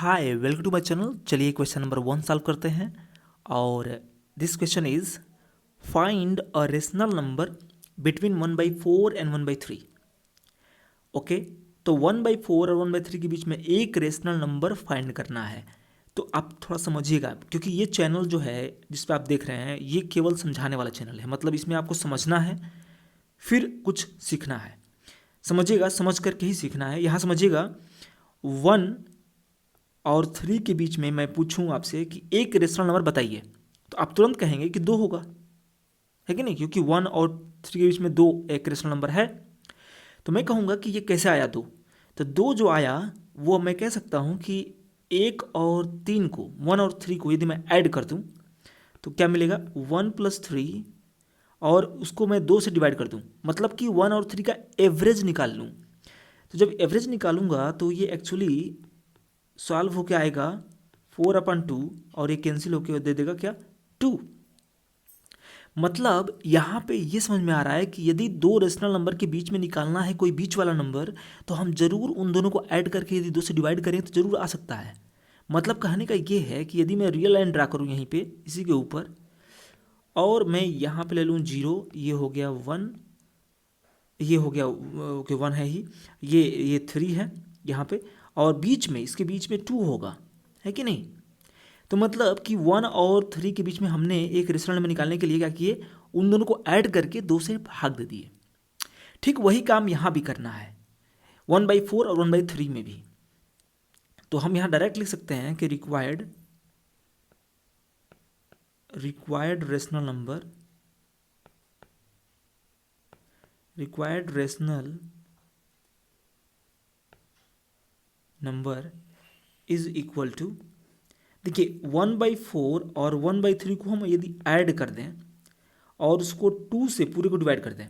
Hi welcome to my channel. चलिए question number 1 solve करते हैं और this question is find a rational number between 1/4 and 1/3। Okay, तो 1/4 और 1/3 के बीच में एक रेशनल नंबर फाइंड करना है। तो आप थोड़ा समझिएगा, क्योंकि ये चैनल जो है जिस पे आप देख रहे हैं ये केवल समझाने वाला चैनल है। मतलब इसमें आपको समझना है फिर कुछ सीखना है। समझिएगा, समझ करके ही सीखना है। यहाँ समझिएगा, 1 और 3 के बीच में मैं पूछूं आपसे कि एक रेशनल नंबर बताइए, तो आप तुरंत कहेंगे कि 2 होगा, है कि नहीं? क्योंकि 1 और 3 के बीच में 2 एक रेशनल नंबर है। तो मैं कहूँगा कि ये कैसे आया 2। तो 2 जो आया वो मैं कह सकता हूँ कि 1 और 3 को, 1 और 3 को यदि मैं ऐड कर दूँ तो क्या मिलेगा? 1 + 3 और उसको मैं 2 से डिवाइड कर दूँ, मतलब कि 1 और 3 का एवरेज निकाल लूँ। तो जब एवरेज निकालूंगा तो ये एक्चुअली सॉल्व होके आएगा 4/2 और ये कैंसिल होके दे देगा क्या? 2। मतलब यहाँ पे ये समझ में आ रहा है कि यदि 2 रेशनल नंबर के बीच में निकालना है कोई बीच वाला नंबर, तो हम जरूर उन दोनों को ऐड करके यदि 2 से डिवाइड करें तो जरूर आ सकता है। मतलब कहने का ये है कि यदि मैं रियल लाइन ड्रा करूँ यहीं पे इसी के ऊपर, और मैं यहाँ पे ले लूँ 0, ये हो गया 1, ये हो गया ओके 1 है ही, ये 3 है यहाँ पे, और बीच में इसके बीच में 2 होगा, है कि नहीं? तो मतलब कि 1 और 3 के बीच में हमने एक रेशनल नंबर निकालने के लिए क्या किए? उन दोनों को ऐड करके 2 से भाग दे दिए। ठीक वही काम यहाँ भी करना है, 1/4 और 1/3 में भी। तो हम यहाँ डायरेक्ट लिख सकते हैं कि required rational number is equal to, देखिए 1/4 और 1/3 को हम यदि ऐड कर दें और उसको 2 से पूरे को डिवाइड कर दें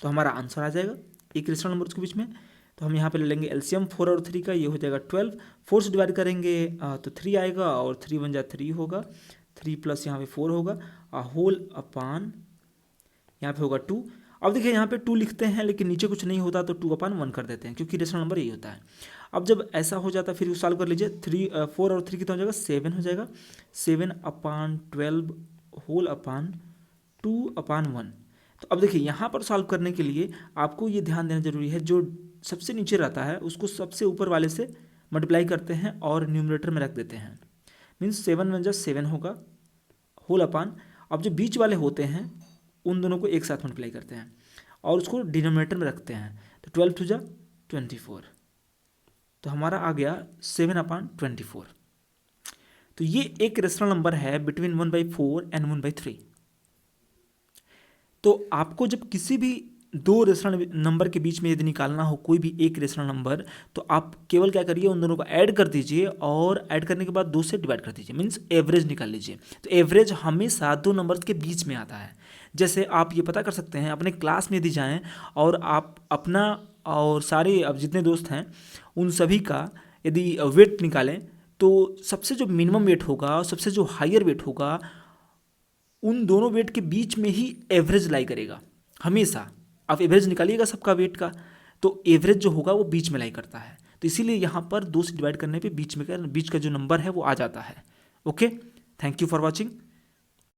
तो हमारा आंसर आ जाएगा एक रेशनल नंबर उसके बीच में। तो हम यहाँ पे ले लेंगे एलसीएम 4 और 3 का, ये हो जाएगा 12। 4 से डिवाइड करेंगे तो 3 आएगा और 3 × 3 होगा, 3 प्लस यहाँ पे 4 होगा, होल अपान यहाँ पे होगा 2। अब देखिए यहाँ पे 2 लिखते हैं लेकिन नीचे कुछ नहीं होता तो 2/1 कर देते हैं, क्योंकि रेशनल नंबर यही होता है। अब जब ऐसा हो जाता है फिर सॉल्व कर लीजिए, 4 और 3 कितना हो जाएगा? 7 हो जाएगा। 7/12 होल अपान 2/1। तो अब देखिए यहाँ पर सॉल्व करने के लिए आपको ये ध्यान देना जरूरी है, जो सबसे नीचे रहता है उसको सबसे ऊपर वाले से मल्टीप्लाई करते हैं और न्यूमरेटर में रख देते हैं। मीन्स 7 × 7 होगा होल अपान, अब जो बीच वाले होते हैं उन दोनों को एक साथ मल्टीप्लाई करते हैं और उसको डिनोमिनेटर में रखते हैं। तो 12 × 2 = 24, तो हमारा आ गया 7/24। तो ये एक रेशनल नंबर है बिटवीन 1/4 एंड 1/3। तो आपको जब किसी भी 2 रेशनल नंबर के बीच में यदि निकालना हो कोई भी एक रेशनल नंबर, तो आप केवल क्या करिए, उन दोनों को ऐड कर दीजिए और ऐड करने के बाद 2 से डिवाइड कर दीजिए, मीन्स एवरेज निकाल लीजिए। तो एवरेज हमेशा 2 नंबर्स के बीच में आता है। जैसे आप ये पता कर सकते हैं, अपने क्लास में यदि जाएँ और आप अपना और सारे अब जितने दोस्त हैं उन सभी का यदि वेट निकालें, तो सबसे जो मिनिमम वेट होगा और सबसे जो हायर वेट होगा उन दोनों वेट के बीच में ही एवरेज लाई करेगा हमेशा। आप एवरेज निकालिएगा सबका वेट का, तो एवरेज जो होगा वो बीच में लाई करता है। तो इसीलिए यहाँ पर 2 से डिवाइड करने पे बीच का जो नंबर है वो आ जाता है। Okay, thank you for watching.